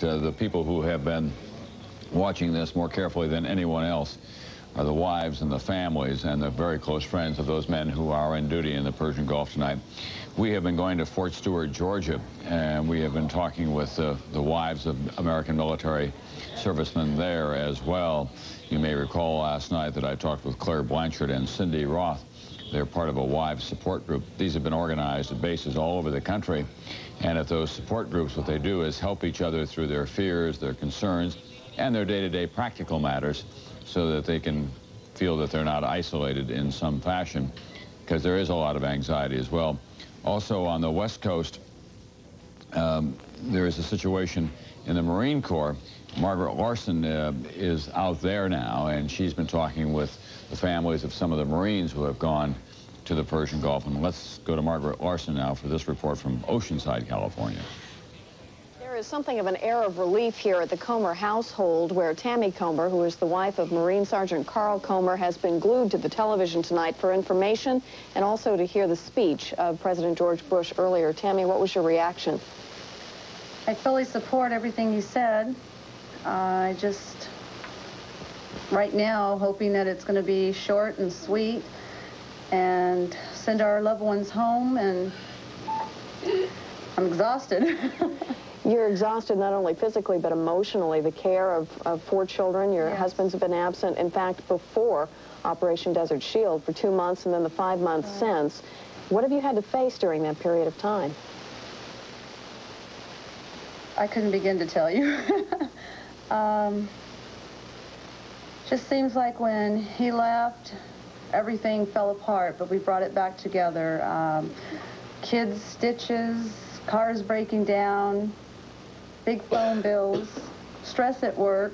the people who have been watching this more carefully than anyone else are the wives and the families and the very close friends of those men who are in duty in the Persian Gulf tonight. We have been going to Fort Stewart, Georgia, and we have been talking with the wives of American military servicemen there as well. You may recall last night that I talked with Claire Blanchard and Cindy Roth. They're part of a wives support group. These have been organized at bases all over the country. And at those support groups, what they do is help each other through their fears, their concerns, and their day-to-day practical matters so that they can feel that they're not isolated in some fashion, because there is a lot of anxiety as well. Also on the West Coast, there is a situation in the Marine Corps. Margret Larson is out there now, and she's been talking with the families of some of the Marines who have gone to the Persian Gulf. And let's go to Margret Larson now for this report from Oceanside, California. There is something of an air of relief here at the Comer household, where Tammy Comer, who is the wife of Marine Sergeant Carl Comer, has been glued to the television tonight for information and also to hear the speech of President George Bush earlier. Tammy, what was your reaction? I fully support everything he said. I just, right now, hoping that it's going to be short and sweet and send our loved ones home, and I'm exhausted. You're exhausted not only physically but emotionally. The care of 4 children. Your husbands have been absent, in fact, before Operation Desert Shield for 2 months and then the 5 months since. What have you had to face during that period of time? I couldn't begin to tell you. Just seems like when he left, everything fell apart, but we brought it back together. Kids' stitches, cars breaking down, big phone bills, stress at work,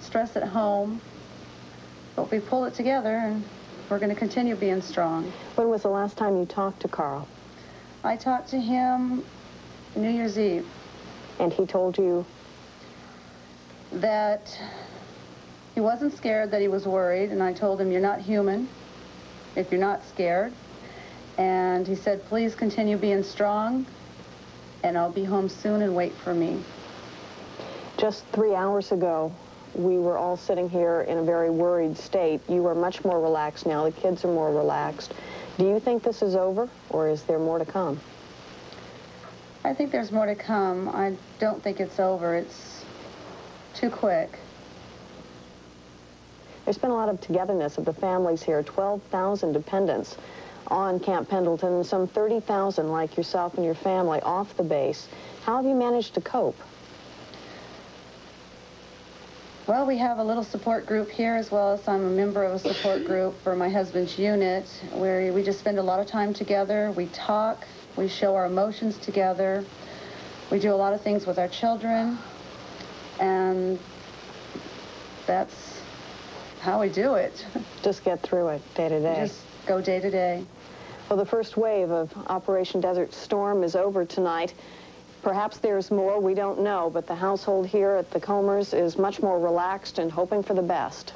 stress at home. But we pulled it together, and we're going to continue being strong. When was the last time you talked to Carl? I talked to him New Year's Eve. And he told you? That he wasn't scared, that he was worried, and I told him, you're not human if you're not scared. And he said, please continue being strong, and I'll be home soon and wait for me. Just 3 hours ago, we were all sitting here in a very worried state. You are much more relaxed now. The kids are more relaxed. Do you think this is over, or is there more to come? I think there's more to come. I don't think it's over. It's too quick. There's been a lot of togetherness of the families here, 12,000 dependents on Camp Pendleton, and some 30,000 like yourself and your family off the base. How have you managed to cope? Well, we have a little support group here, as well as I'm a member of a support group for my husband's unit, where we just spend a lot of time together. We talk, we show our emotions together, we do a lot of things with our children, and that's how we do it. Just get through it day to day. Just go day to day. Well, the first wave of Operation Desert Storm is over tonight. Perhaps there's more, we don't know, but the household here at the Comers is much more relaxed and hoping for the best.